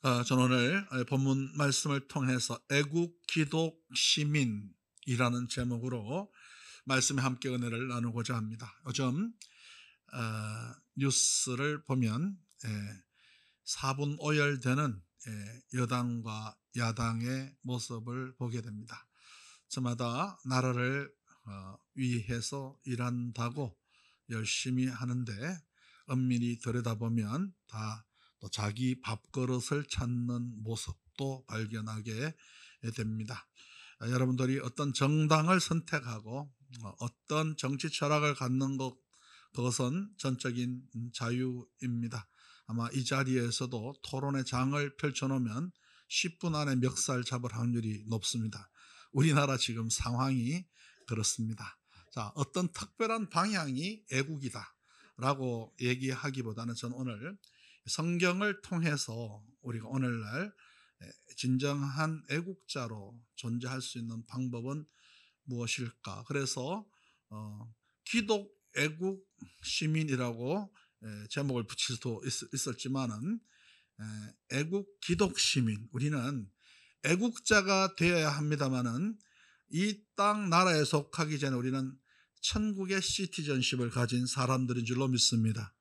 저는 오늘 본문 말씀을 통해서 애국 기독 시민이라는 제목으로 말씀에 함께 은혜를 나누고자 합니다. 요즘 뉴스를 보면 사분오열되는 여당과 야당의 모습을 보게 됩니다. 저마다 나라를 위해서 일한다고 열심히 하는데 엄밀히 들여다보면 다 또 자기 밥그릇을 찾는 모습도 발견하게 됩니다. 여러분들이 어떤 정당을 선택하고 어떤 정치 철학을 갖는 것, 그것은 전적인 자유입니다. 아마 이 자리에서도 토론의 장을 펼쳐놓으면 10분 안에 멱살 잡을 확률이 높습니다. 우리나라 지금 상황이 그렇습니다. 자, 어떤 특별한 방향이 애국이다 라고 얘기하기보다는 저는 오늘 성경을 통해서 우리가 오늘날 진정한 애국자로 존재할 수 있는 방법은 무엇일까? 그래서 기독 애국 시민이라고 제목을 붙일 수도 있었지만은 애국 기독 시민, 우리는 애국자가 되어야 합니다마는 이 땅 나라에 속하기 전에 우리는 천국의 시티즌십을 가진 사람들인 줄로 믿습니다.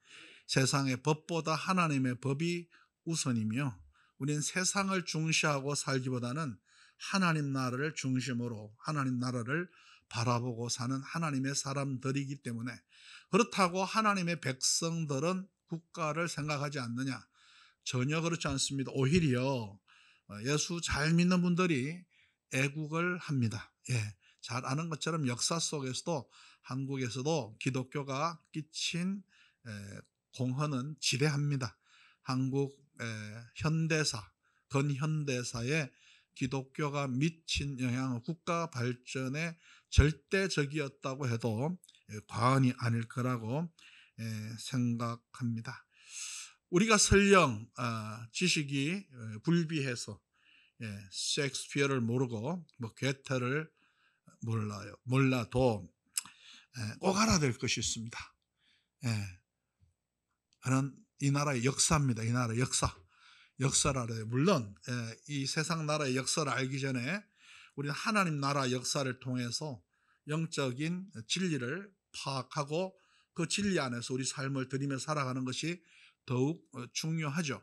세상의 법보다 하나님의 법이 우선이며 우리는 세상을 중시하고 살기보다는 하나님 나라를 중심으로 하나님 나라를 바라보고 사는 하나님의 사람들이기 때문에, 그렇다고 하나님의 백성들은 국가를 생각하지 않느냐? 전혀 그렇지 않습니다. 오히려 예수 잘 믿는 분들이 애국을 합니다. 잘 아는 것처럼 역사 속에서도 한국에서도 기독교가 끼친 공헌은 지대합니다. 한국 현대사, 근현대사에 기독교가 미친 영향은 국가 발전에 절대적이었다고 해도 과언이 아닐 거라고 생각합니다. 우리가 설령 지식이 불비해서 셰익스피어를 모르고 괴테를 몰라도 꼭 알아야 될 것이 있습니다. 그는 이 나라의 역사입니다. 이 나라의 역사를 알아야 돼요. 물론 이 세상 나라의 역사를 알기 전에 우리는 하나님 나라 역사를 통해서 영적인 진리를 파악하고 그 진리 안에서 우리 삶을 들이며 살아가는 것이 더욱 중요하죠.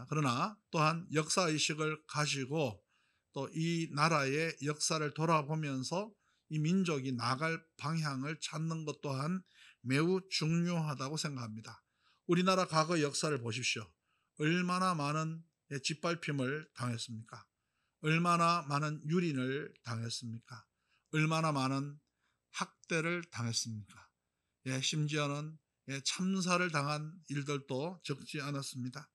그러나 또한 역사의식을 가지고 또 이 나라의 역사를 돌아보면서 이 민족이 나갈 방향을 찾는 것 또한 매우 중요하다고 생각합니다. 우리나라 과거 역사를 보십시오. 얼마나 많은 짓밟힘을 당했습니까? 얼마나 많은 유린을 당했습니까? 얼마나 많은 학대를 당했습니까? 심지어는 참사를 당한 일들도 적지 않았습니다.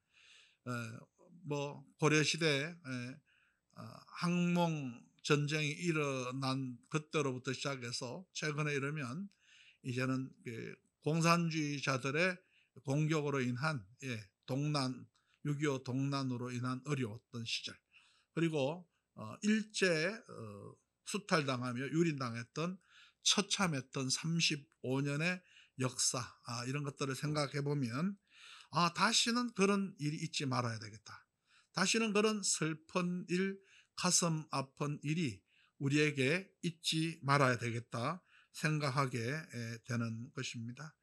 고려시대 항몽 전쟁이 일어난 그때로부터 시작해서 최근에 이르면 이제는 공산주의자들의 공격으로 인한 동난, 6.25 동난으로 인한 어려웠던 시절, 그리고 일제 수탈당하며 유린당했던 처참했던 35년의 역사, 이런 것들을 생각해 보면 다시는 그런 일이 있지 말아야 되겠다. 다시는 그런 슬픈 일, 가슴 아픈 일이 우리에게 있지 말아야 되겠다 생각하게 되는 것입니다.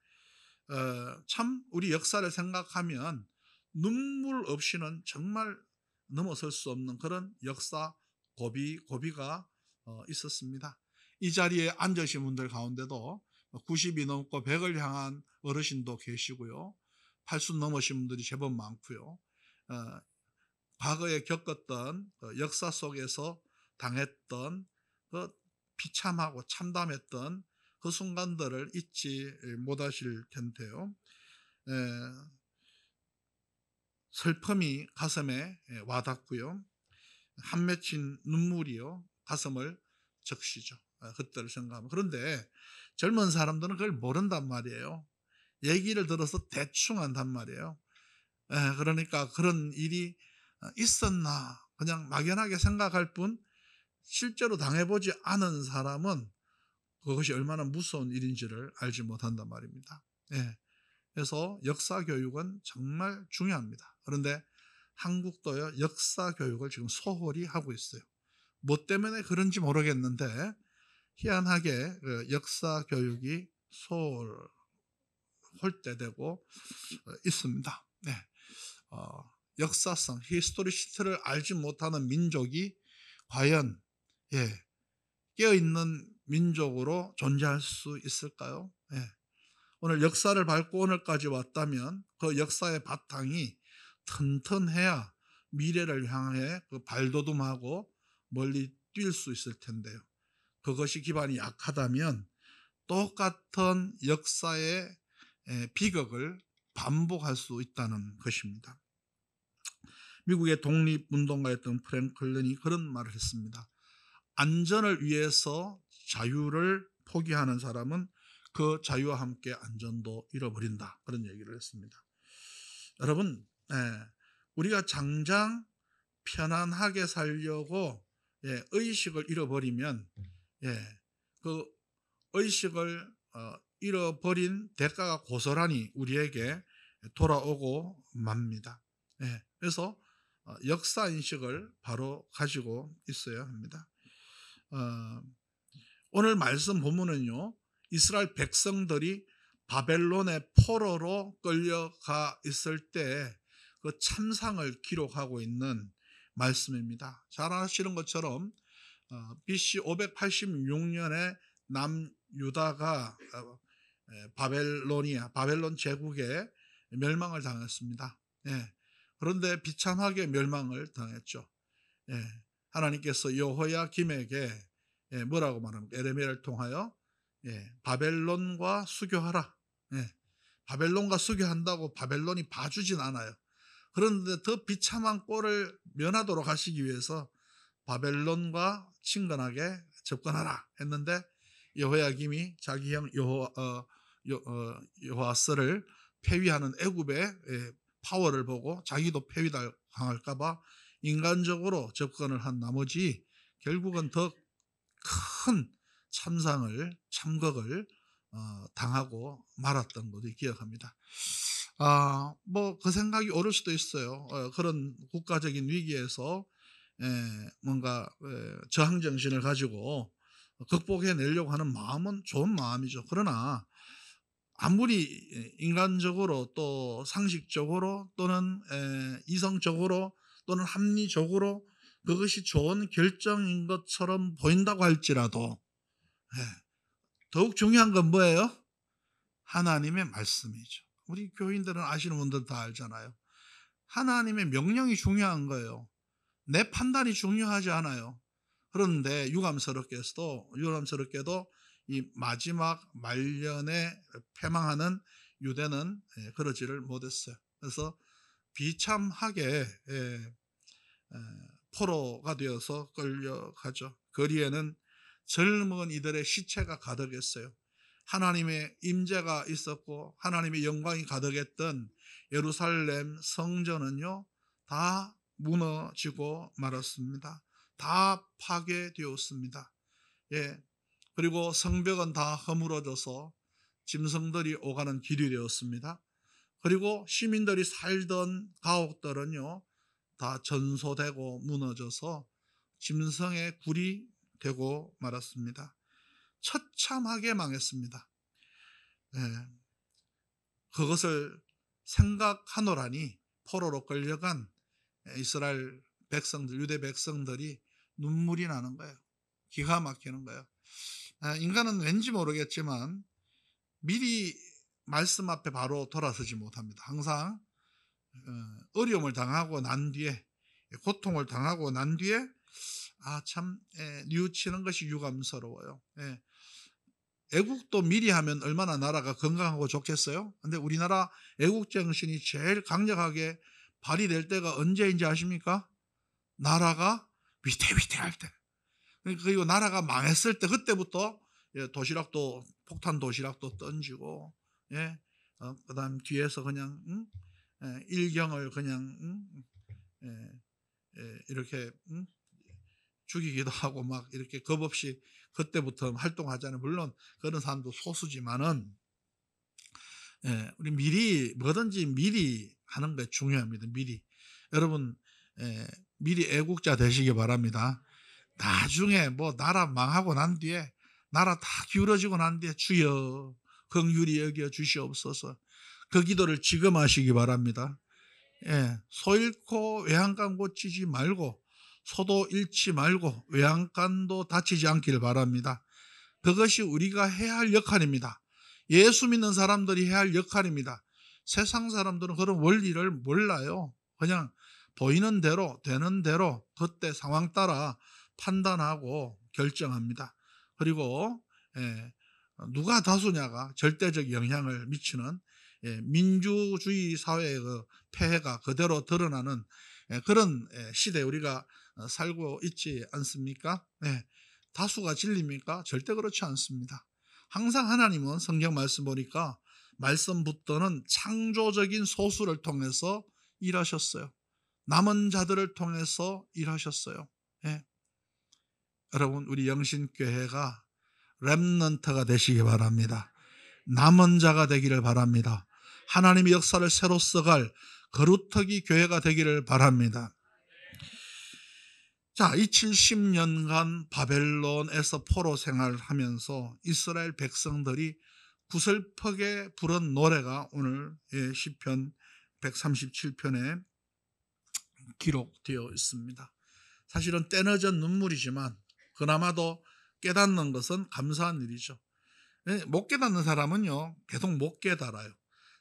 참 우리 역사를 생각하면 눈물 없이는 정말 넘어설 수 없는 그런 역사 고비가 있었습니다. 이 자리에 앉으신 분들 가운데도 90이 넘고 100을 향한 어르신도 계시고요, 80 넘으신 분들이 제법 많고요. 과거에 겪었던 역사 속에서 당했던 그 비참하고 참담했던 그 순간들을 잊지 못하실 텐데요. 슬픔이 가슴에 와닿고요, 한 맺힌 눈물이요 가슴을 적시죠. 그때를 생각하면. 그런데 젊은 사람들은 그걸 모른단 말이에요. 얘기를 들어서 대충 한단 말이에요. 그러니까 그런 일이 있었나 그냥 막연하게 생각할 뿐, 실제로 당해보지 않은 사람은 그것이 얼마나 무서운 일인지를 알지 못한단 말입니다. 그래서 역사 교육은 정말 중요합니다. 그런데 한국도요 역사 교육을 지금 소홀히 하고 있어요. 뭐 때문에 그런지 모르겠는데 희한하게 그 역사 교육이 홀대되고 있습니다. 네. 역사성, 히스토리시티를 알지 못하는 민족이 과연 깨어있는 민족으로 존재할 수 있을까요? 오늘 역사를 밟고 오늘까지 왔다면 그 역사의 바탕이 튼튼해야 미래를 향해 그 발돋움하고 멀리 뛸 수 있을 텐데요. 그것이 기반이 약하다면 똑같은 역사의 비극을 반복할 수 있다는 것입니다. 미국의 독립운동가였던 프랭클린이 그런 말을 했습니다. 안전을 위해서 자유를 포기하는 사람은 그 자유와 함께 안전도 잃어버린다. 그런 얘기를 했습니다. 여러분, 우리가 장장 편안하게 살려고 의식을 잃어버리면 그 의식을 잃어버린 대가가 고스란히 우리에게 돌아오고 맙니다. 그래서 역사인식을 바로 가지고 있어야 합니다. 오늘 말씀 본문은요, 이스라엘 백성들이 바벨론의 포로로 끌려가 있을 때 그 참상을 기록하고 있는 말씀입니다. 잘 아시는 것처럼 BC 586년에 남유다가 바벨론 제국에 멸망을 당했습니다. 그런데 비참하게 멸망을 당했죠. 하나님께서 여호야김에게 뭐라고 말합니까? 에레미야를 통하여 바벨론과 수교하라. 바벨론과 수교한다고 바벨론이 봐주진 않아요. 그런데 더 비참한 꼴을 면하도록 하시기 위해서 바벨론과 친근하게 접근하라 했는데 여호야김이 자기 형 여호아스를 폐위하는 애굽의 파워를 보고 자기도 폐위당할까 봐 인간적으로 접근을 한 나머지 결국은 더 큰 참극을 당하고 말았던 것도 기억합니다. 뭐 그 생각이 옳을 수도 있어요. 그런 국가적인 위기에서 뭔가 저항 정신을 가지고 극복해내려고 하는 마음은 좋은 마음이죠. 그러나 아무리 인간적으로 또 상식적으로 또는 이성적으로 또는 합리적으로 그것이 좋은 결정인 것처럼 보인다고 할지라도 더욱 중요한 건 뭐예요? 하나님의 말씀이죠. 우리 교인들은 아시는 분들 다 알잖아요. 하나님의 명령이 중요한 거예요. 내 판단이 중요하지 않아요. 그런데 유감스럽게도 이 마지막 말년에 패망하는 유대는 그러지를 못했어요. 그래서 비참하게 포로가 되어서 끌려가죠. 거리에는 젊은 이들의 시체가 가득했어요. 하나님의 임재가 있었고 하나님의 영광이 가득했던 예루살렘 성전은요 다 무너지고 말았습니다. 다 파괴되었습니다. 그리고 성벽은 다 허물어져서 짐승들이 오가는 길이 되었습니다. 그리고 시민들이 살던 가옥들은요 다 전소되고 무너져서 짐승의 굴이 되고 말았습니다. 처참하게 망했습니다. 그것을 생각하노라니 포로로 끌려간 이스라엘 백성들, 유대 백성들이 눈물이 나는 거예요. 기가 막히는 거예요. 인간은 왠지 모르겠지만 미리 말씀 앞에 바로 돌아서지 못합니다. 항상 어려움을 당하고 난 뒤에, 고통을 당하고 난 뒤에 참 뉘우치는 것이 유감스러워요. 애국도 미리 하면 얼마나 나라가 건강하고 좋겠어요. 근데 우리나라 애국 정신이 제일 강력하게 발휘될 때가 언제인지 아십니까? 나라가 위태위태할 때. 그리고 나라가 망했을 때, 그때부터 도시락도, 폭탄 도시락도 던지고, 그 다음 뒤에서 그냥 일경을 그냥 이렇게 죽이기도 하고 막 이렇게 겁 없이 그때부터 활동하잖아요. 물론 그런 사람도 소수지만은 우리 미리 뭐든지 미리 하는 게 중요합니다. 미리 여러분 미리 애국자 되시기 바랍니다. 나중에 뭐 나라 망하고 난 뒤에 나라 다 기울어지고 난 뒤에 주여 긍휼히 여겨 주시옵소서 그 기도를 지금 하시기 바랍니다. 소 잃고 외양간 고치지 말고 소도 잃지 말고 외양간도 다치지 않기를 바랍니다. 그것이 우리가 해야 할 역할입니다. 예수 믿는 사람들이 해야 할 역할입니다. 세상 사람들은 그런 원리를 몰라요. 그냥 보이는 대로 되는 대로 그때 상황 따라 판단하고 결정합니다. 그리고 누가 다수냐가 절대적 영향을 미치는 민주주의 사회의 그 폐해가 그대로 드러나는 그런 시대에 우리가 살고 있지 않습니까? 다수가 진리입니까? 절대 그렇지 않습니다. 항상 하나님은 성경 말씀 보니까 말씀부터는 창조적인 소수를 통해서 일하셨어요. 남은 자들을 통해서 일하셨어요. 여러분 우리 영신교회가 렘넌트가 되시기 바랍니다. 남은 자가 되기를 바랍니다. 하나님의 역사를 새로 써갈 거루터기 교회가 되기를 바랍니다. 자, 이 70년간 바벨론에서 포로 생활하면서 이스라엘 백성들이 구슬프게 부른 노래가 오늘 시편 137편에 기록되어 있습니다. 사실은 때늦은 눈물이지만 그나마도 깨닫는 것은 감사한 일이죠. 못 깨닫는 사람은요 계속 못 깨달아요.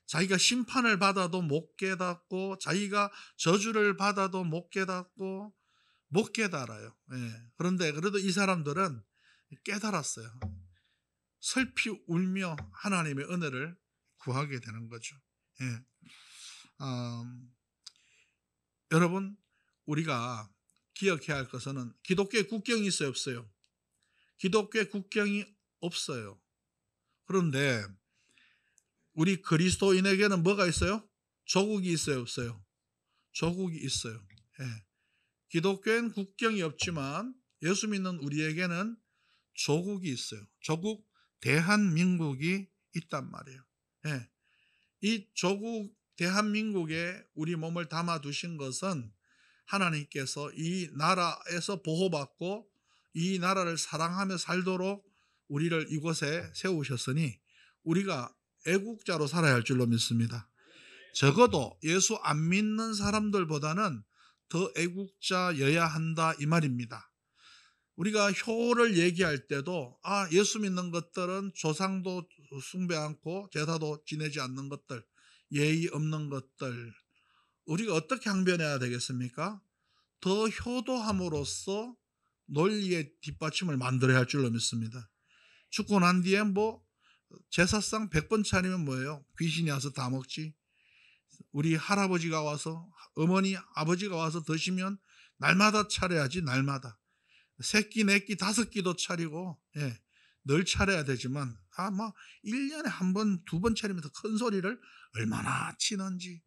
자기가 심판을 받아도 못 깨닫고 자기가 저주를 받아도 못 깨닫고 못 깨달아요. 그런데 그래도 이 사람들은 깨달았어요. 슬피 울며 하나님의 은혜를 구하게 되는 거죠. 여러분 우리가 기억해야 할 것은 기독교의 국경이 있어요 없어요? 기독교의 국경이 없어요. 그런데 우리 그리스도인에게는 뭐가 있어요? 조국이 있어요 없어요? 조국이 있어요. 기독교엔 국경이 없지만 예수 믿는 우리에게는 조국이 있어요. 조국 대한민국이 있단 말이에요. 이 조국 대한민국에 우리 몸을 담아 두신 것은 하나님께서 이 나라에서 보호받고 이 나라를 사랑하며 살도록 우리를 이곳에 세우셨으니 우리가 애국자로 살아야 할 줄로 믿습니다. 적어도 예수 안 믿는 사람들보다는 더 애국자여야 한다 이 말입니다. 우리가 효를 얘기할 때도 예수 믿는 것들은 조상도 숭배 않고 제사도 지내지 않는 것들, 예의 없는 것들 우리가 어떻게 항변해야 되겠습니까? 더 효도함으로써 논리의 뒷받침을 만들어야 할 줄로 믿습니다. 죽고 난 뒤에 뭐 제사상 100번 차리면 뭐예요? 귀신이 와서 다 먹지. 우리 할아버지가 와서 어머니 아버지가 와서 드시면 날마다 차려야지. 날마다 새끼 네끼 5끼도 차리고 늘 차려야 되지만 막 1년에 한 번, 2번 차리면서 큰 소리를 얼마나 치는지.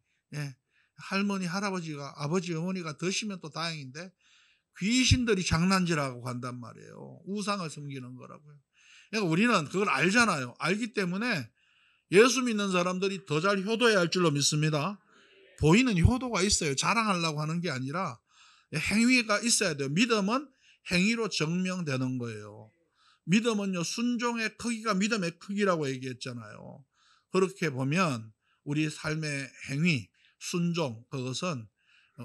할머니 할아버지가 아버지 어머니가 드시면 또 다행인데 귀신들이 장난질하고 간단 말이에요. 우상을 섬기는 거라고요. 그러니까 우리는 그걸 알잖아요. 알기 때문에 예수 믿는 사람들이 더 잘 효도해야 할 줄로 믿습니다. 보이는 효도가 있어요. 자랑하려고 하는 게 아니라 행위가 있어야 돼요. 믿음은 행위로 증명되는 거예요. 믿음은요 순종의 크기가 믿음의 크기라고 얘기했잖아요. 그렇게 보면 우리 삶의 행위, 순종 그것은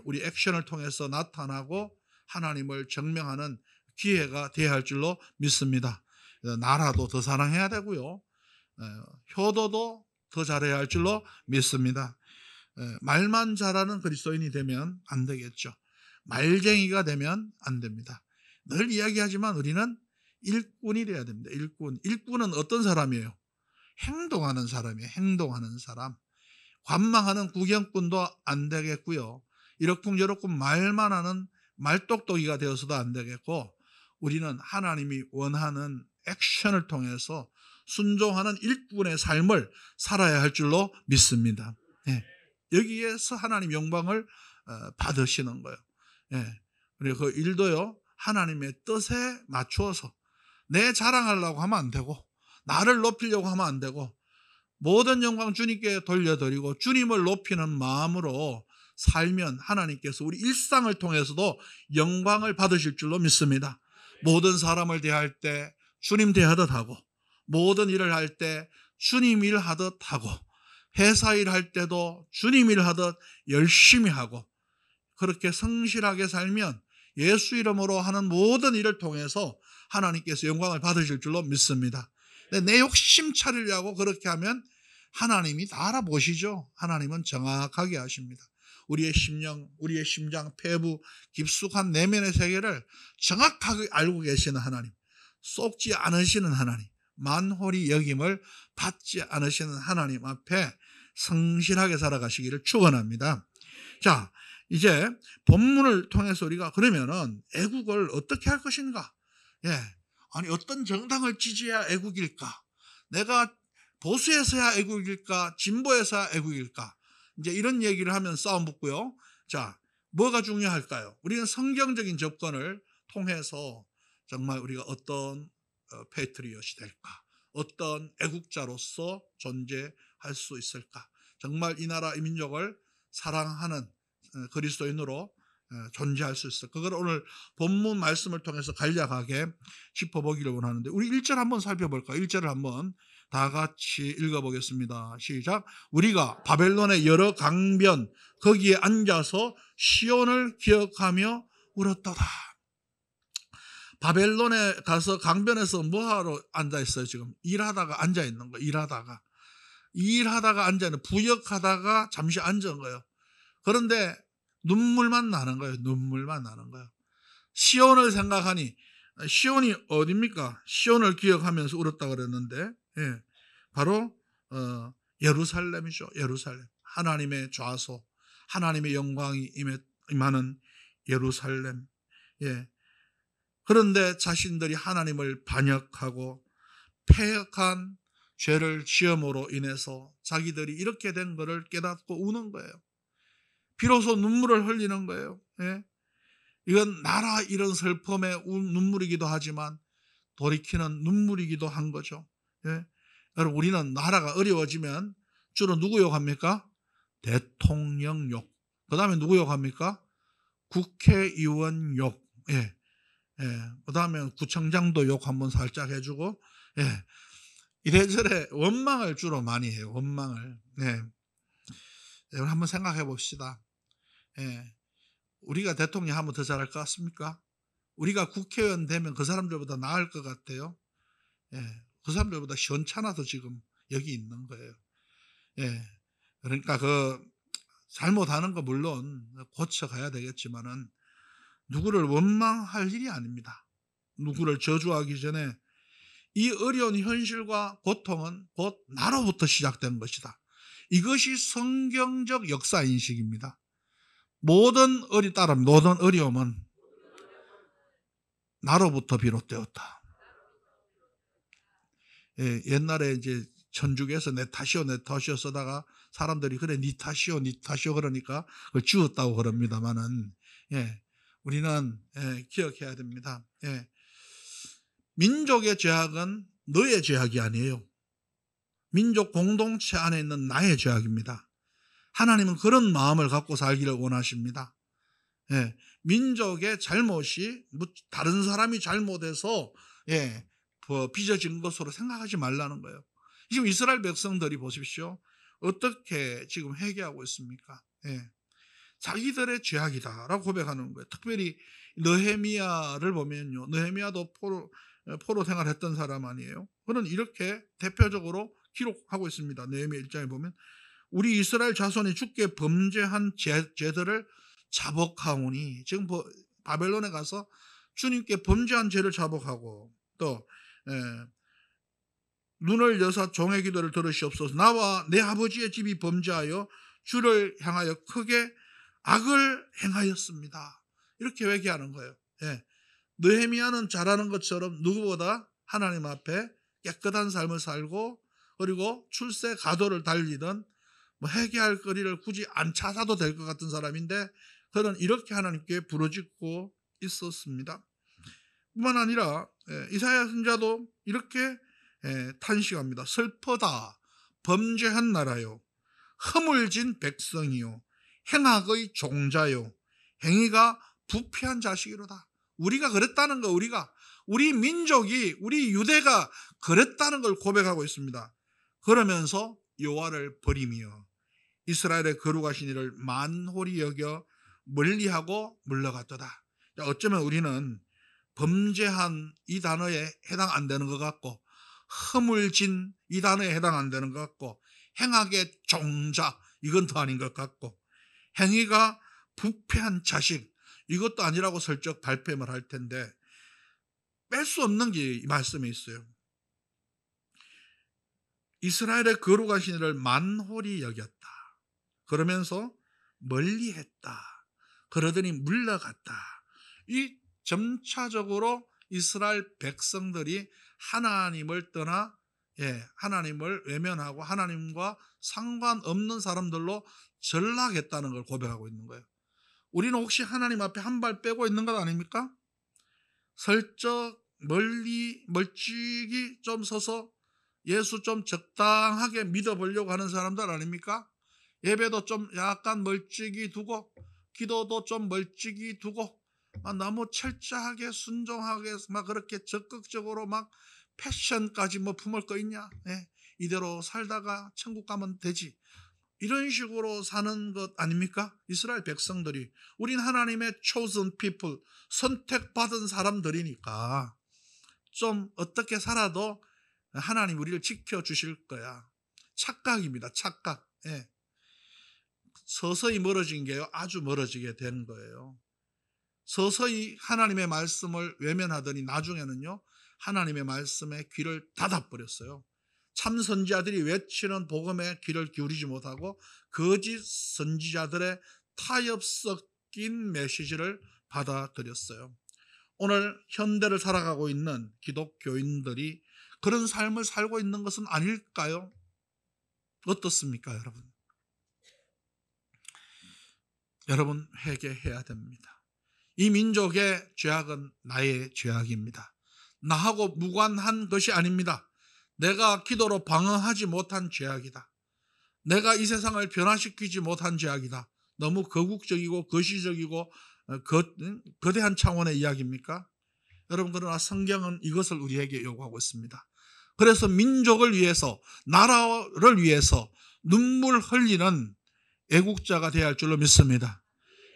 우리 액션을 통해서 나타나고 하나님을 증명하는 기회가 되어야 할 줄로 믿습니다. 나라도 더 사랑해야 되고요. 효도도 더 잘해야 할 줄로 믿습니다. 말만 잘하는 그리스도인이 되면 안 되겠죠. 말쟁이가 되면 안 됩니다. 늘 이야기하지만 우리는 일꾼이 돼야 됩니다. 일꾼은 어떤 사람이에요? 행동하는 사람이에요. 행동하는 사람. 관망하는 구경꾼도 안 되겠고요. 이러쿵저러쿵 말만 하는 말똑똑이가 되어서도 안 되겠고 우리는 하나님이 원하는 액션을 통해서 순종하는 일꾼의 삶을 살아야 할 줄로 믿습니다. 여기에서 하나님 영광을 받으시는 거예요. 그리고 그 일도요 하나님의 뜻에 맞추어서 내 자랑하려고 하면 안 되고 나를 높이려고 하면 안 되고 모든 영광 주님께 돌려드리고 주님을 높이는 마음으로 살면 하나님께서 우리 일상을 통해서도 영광을 받으실 줄로 믿습니다. 모든 사람을 대할 때 주님 대하듯 하고, 모든 일을 할 때 주님 일하듯 하고, 회사 일할 때도 주님 일하듯 열심히 하고, 그렇게 성실하게 살면 예수 이름으로 하는 모든 일을 통해서 하나님께서 영광을 받으실 줄로 믿습니다. 근데 내 욕심 차리려고 그렇게 하면 하나님이 다 알아보시죠. 하나님은 정확하게 하십니다. 우리의 심령, 우리의 심장, 폐부, 깊숙한 내면의 세계를 정확하게 알고 계시는 하나님, 속지 않으시는 하나님, 만홀히 여김을 받지 않으시는 하나님 앞에 성실하게 살아가시기를 축원합니다. 자, 이제 본문을 통해서 우리가 그러면은 애국을 어떻게 할 것인가? 아니 어떤 정당을 지지해야 애국일까? 내가 보수에서야 애국일까? 진보에서야 애국일까? 이제 이런 얘기를 하면 싸움 붙고요. 자, 뭐가 중요할까요? 우리는 성경적인 접근을 통해서 정말 우리가 어떤 패트리엇이 될까? 어떤 애국자로서 존재할 수 있을까? 정말 이 나라 이 민족을 사랑하는 그리스도인으로 존재할 수 있을까? 그걸 오늘 본문 말씀을 통해서 간략하게 짚어보기를 원하는데, 우리 1절 한번 살펴볼까요? 1절을 한번 다 같이 읽어보겠습니다. 시작. 우리가 바벨론의 여러 강변 거기에 앉아서 시온을 기억하며 울었도다. 바벨론에 가서 강변에서 뭐하러 앉아있어요? 지금 일하다가 앉아있는 거예요. 일하다가 앉아있는, 부역하다가 잠시 앉은 거예요. 그런데 눈물만 나는 거예요. 눈물만 나는 거예요. 시온을 생각하니, 시온이 어딥니까? 시온을 기억하면서 울었다 그랬는데, 바로 예루살렘이죠. 예루살렘. 하나님의 좌소, 하나님의 영광이 임하는 예루살렘. 그런데 자신들이 하나님을 반역하고 패역한 죄를 지음으로 인해서 자기들이 이렇게 된 것을 깨닫고 우는 거예요. 비로소 눈물을 흘리는 거예요. 이건 나라 이런 슬픔의 눈물이기도 하지만 돌이키는 눈물이기도 한 거죠. 여러분, 우리는 나라가 어려워지면 주로 누구 욕합니까? 대통령 욕. 그 다음에 누구 욕합니까? 국회의원 욕. 그 다음에 구청장도 욕 한번 살짝 해주고, 이래저래 원망을 주로 많이 해요. 원망을. 여러분 한번 생각해 봅시다. 우리가 대통령 하면 더 잘할 것 같습니까? 우리가 국회의원 되면 그 사람들보다 나을 것 같아요. 그 사람들보다 시원찮아서 지금 여기 있는 거예요. 그러니까 잘못하는 거 물론 고쳐가야 되겠지만은 누구를 원망할 일이 아닙니다. 누구를 저주하기 전에 이 어려운 현실과 고통은 곧 나로부터 시작된 것이다. 이것이 성경적 역사인식입니다. 모든 어려움은 나로부터 비롯되었다. 옛날에 이제 천주교에서 내 탓이오 쓰다가 사람들이 그래 니 탓이오 그러니까 그걸 지웠다고 그럽니다만은, 우리는 기억해야 됩니다. 민족의 죄악은 너의 죄악이 아니에요. 민족 공동체 안에 있는 나의 죄악입니다. 하나님은 그런 마음을 갖고 살기를 원하십니다. 민족의 잘못이 다른 사람이 잘못해서 빚어진 것으로 생각하지 말라는 거예요. 지금 이스라엘 백성들이 보십시오. 어떻게 지금 회개하고 있습니까? 자기들의 죄악이다라고 고백하는 거예요. 특별히 느헤미야를 보면요. 느헤미야도 포로 생활했던 사람 아니에요. 그는 이렇게 대표적으로 기록하고 있습니다. 느헤미야 1장에 보면 우리 이스라엘 자손이 주께 범죄한 죄들을 자복하오니, 지금 바벨론에 가서 주님께 범죄한 죄를 자복하고, 또 눈을 여사 종의 기도를 들으시옵소서. 나와 내 아버지의 집이 범죄하여 주를 향하여 크게 악을 행하였습니다. 이렇게 회개하는 거예요. 느헤미야는 잘하는 것처럼 누구보다 하나님 앞에 깨끗한 삶을 살고, 그리고 출세 가도를 달리던 회개할 거리를 굳이 안 찾아도 될 것 같은 사람인데, 그는 이렇게 하나님께 부르짖고 있었습니다. 뿐만 아니라 이사야 선지자도 이렇게 탄식합니다. 슬퍼다 범죄한 나라요, 허물진 백성이요, 행악의 종자요 행위가 부패한 자식이로다. 우리가 그랬다는 거, 우리 민족이, 우리 유대가 그랬다는 걸 고백하고 있습니다. 그러면서 여호와를 버리며 이스라엘의 거룩하신 이를 만홀히 여겨 멀리하고 물러갔도다. 어쩌면 우리는 범죄한 이 단어에 해당 안 되는 것 같고, 허물진 이 단어에 해당 안 되는 것 같고, 행악의 종자 이건 더 아닌 것 같고, 행위가 부패한 자식 이것도 아니라고 슬쩍 발뺌을 할 텐데, 뺄 수 없는 게 이 말씀에 있어요. 이스라엘의 거룩하신 이를 만홀히 여겼다. 그러면서 멀리했다. 그러더니 물러갔다. 이 점차적으로 이스라엘 백성들이 하나님을 떠나 하나님을 외면하고 하나님과 상관없는 사람들로 전락했다는 걸 고백하고 있는 거예요. 우리는 혹시 하나님 앞에 한 발 빼고 있는 것 아닙니까? 슬쩍 멀찍이 좀 서서 예수 좀 적당하게 믿어보려고 하는 사람들 아닙니까? 예배도 좀 약간 멀찍이 두고, 기도도 좀 멀찍이 두고, 너무 철저하게 순종하게 막 그렇게 적극적으로 막 패션까지 뭐 품을 거 있냐? 이대로 살다가 천국 가면 되지. 이런 식으로 사는 것 아닙니까? 이스라엘 백성들이. 우린 하나님의 chosen people, 선택받은 사람들이니까 좀 어떻게 살아도 하나님 우리를 지켜주실 거야. 착각입니다. 착각. 서서히 멀어진 게요, 아주 멀어지게 되는 거예요. 서서히 하나님의 말씀을 외면하더니 나중에는요, 하나님의 말씀에 귀를 닫아버렸어요. 참 선지자들이 외치는 복음에 귀를 기울이지 못하고 거짓 선지자들의 타협 섞인 메시지를 받아들였어요. 오늘 현대를 살아가고 있는 기독교인들이 그런 삶을 살고 있는 것은 아닐까요? 어떻습니까, 여러분? 여러분, 회개해야 됩니다. 이 민족의 죄악은 나의 죄악입니다. 나하고 무관한 것이 아닙니다. 내가 기도로 방어하지 못한 죄악이다. 내가 이 세상을 변화시키지 못한 죄악이다. 너무 거국적이고 거시적이고 거대한 차원의 이야기입니까? 여러분, 그러나 성경은 이것을 우리에게 요구하고 있습니다. 그래서 민족을 위해서, 나라를 위해서 눈물 흘리는 애국자가 되어야 할 줄로 믿습니다.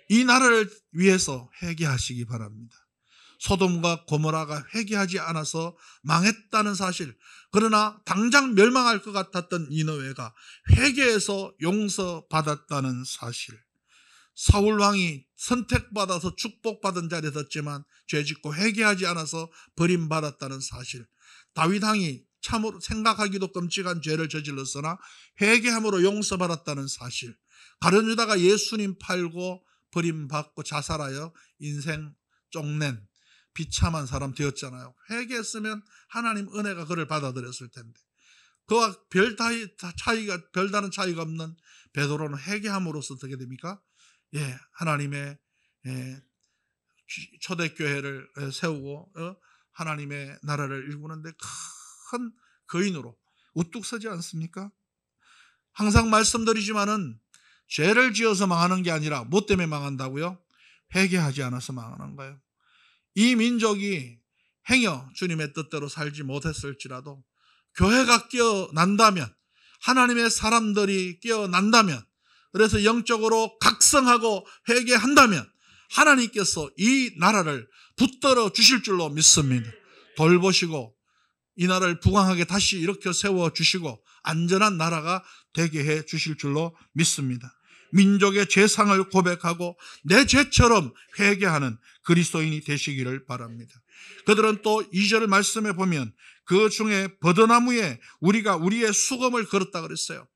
이 나라를 위해서 회개하시기 바랍니다. 소돔과 고모라가 회개하지 않아서 망했다는 사실, 그러나 당장 멸망할 것 같았던 니느웨가 회개해서 용서받았다는 사실, 사울 왕이 선택받아서 축복받은 자리에 섰지만 죄짓고 회개하지 않아서 버림받았다는 사실, 다윗 왕이 참으로 생각하기도 끔찍한 죄를 저질렀으나 회개함으로 용서받았다는 사실, 가룟 유다가 예수님 팔고 버림받고 자살하여 인생 쪽낸 비참한 사람 되었잖아요. 회개했으면 하나님 은혜가 그를 받아들였을 텐데, 그와 별다른 차이가 없는 베드로는 회개함으로써 어떻게 됩니까? 하나님의 초대교회를 세우고 하나님의 나라를 일구는데 큰 거인으로 우뚝 서지 않습니까? 항상 말씀드리지만은 죄를 지어서 망하는 게 아니라 뭐 때문에 망한다고요? 회개하지 않아서 망하는 거예요. 이 민족이 행여 주님의 뜻대로 살지 못했을지라도 교회가 깨어난다면, 하나님의 사람들이 깨어난다면, 그래서 영적으로 각성하고 회개한다면 하나님께서 이 나라를 붙들어 주실 줄로 믿습니다. 돌보시고 이 나라를 부강하게 다시 일으켜 세워주시고 안전한 나라가 되게 해 주실 줄로 믿습니다. 민족의 죄상을 고백하고 내 죄처럼 회개하는 그리스도인이 되시기를 바랍니다. 그들은 또 2절 말씀에 보면 그 중에 버드나무에 우리가 우리의 수금을 걸었다 그랬어요.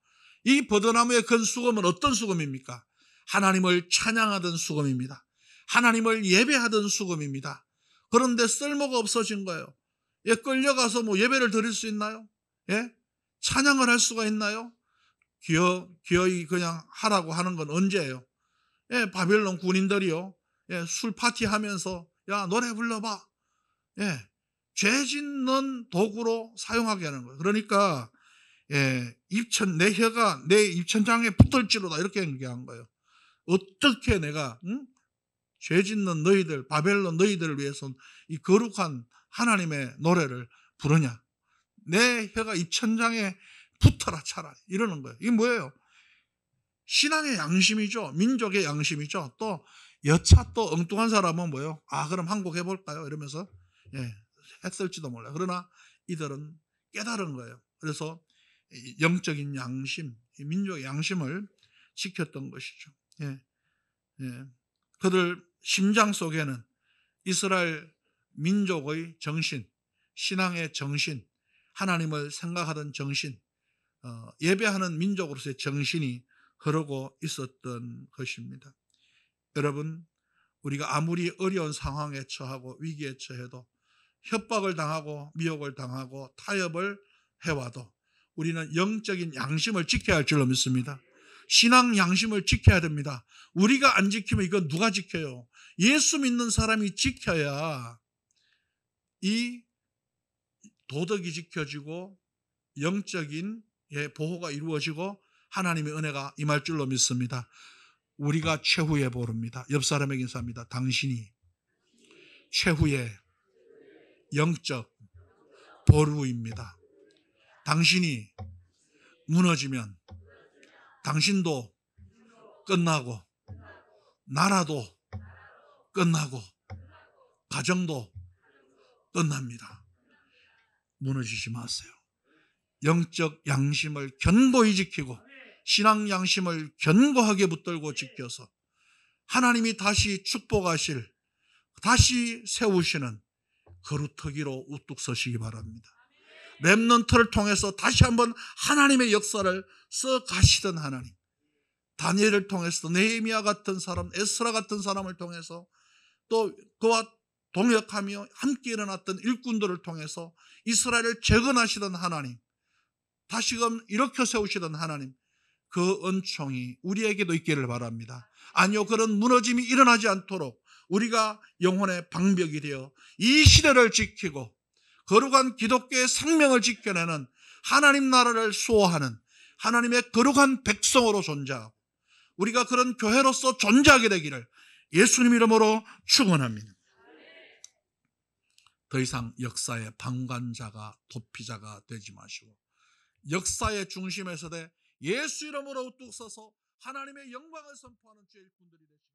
이 버드나무에 건 수금은 어떤 수금입니까? 하나님을 찬양하던 수금입니다. 하나님을 예배하던 수금입니다. 그런데 쓸모가 없어진 거예요. 끌려가서 뭐 예배를 드릴 수 있나요? 찬양을 할 수가 있나요? 기어이 그냥 하라고 하는 건 언제예요? 바벨론 군인들이요, 술 파티 하면서 야 노래 불러봐, 죄 짓는 도구로 사용하게 하는 거예요. 그러니까 내 혀가 내 입천장에 붙을지로다 이렇게 얘기한 거예요. 어떻게 내가 죄 짓는 너희들, 바벨론 너희들을 위해서 이 거룩한 하나님의 노래를 부르냐? 내 혀가 이 천장에 붙어라 차라리 이러는 거예요. 이게 뭐예요? 신앙의 양심이죠. 민족의 양심이죠. 또 여차 또 엉뚱한 사람은 뭐예요? 아 그럼 한 곡 해볼까요? 이러면서 했을지도 몰라요. 그러나 이들은 깨달은 거예요. 그래서 영적인 양심, 민족의 양심을 지켰던 것이죠. 그들 심장 속에는 이스라엘 민족의 정신, 신앙의 정신, 하나님을 생각하던 정신, 예배하는 민족으로서의 정신이 흐르고 있었던 것입니다. 여러분, 우리가 아무리 어려운 상황에 처하고 위기에 처해도 협박을 당하고 미혹을 당하고 타협을 해와도 우리는 영적인 양심을 지켜야 할 줄로 믿습니다. 신앙 양심을 지켜야 됩니다. 우리가 안 지키면 이건 누가 지켜요? 예수 믿는 사람이 지켜야 이 도덕이 지켜지고 영적인 보호가 이루어지고 하나님의 은혜가 임할 줄로 믿습니다. 우리가 최후의 보루입니다. 옆 사람에게 인사합니다. 당신이 최후의 영적 보루입니다. 당신이 무너지면 당신도 끝나고 나라도 끝나고 가정도 끝납니다. 무너지지 마세요. 영적 양심을 견고히 지키고 신앙 양심을 견고하게 붙들고 지켜서 하나님이 다시 축복하실, 다시 세우시는 거루터기로 우뚝 서시기 바랍니다. 렘넌트를 통해서 다시 한번 하나님의 역사를 써 가시던 하나님, 다니엘을 통해서 느헤미야 같은 사람, 에스라 같은 사람을 통해서 또 그와 동역하며 함께 일어났던 일꾼들을 통해서 이스라엘을 재건하시던 하나님, 다시금 일으켜 세우시던 하나님, 그 은총이 우리에게도 있기를 바랍니다. 아니요, 그런 무너짐이 일어나지 않도록 우리가 영혼의 방벽이 되어 이 시대를 지키고 거룩한 기독교의 생명을 지켜내는 하나님 나라를 수호하는 하나님의 거룩한 백성으로 존재하고 우리가 그런 교회로서 존재하게 되기를 예수님 이름으로 축원합니다. 더 이상 역사의 방관자가 도피자가 되지 마시고 역사의 중심에 서되 예수 이름으로 우뚝 서서 하나님의 영광을 선포하는 주의 일꾼들이 되시기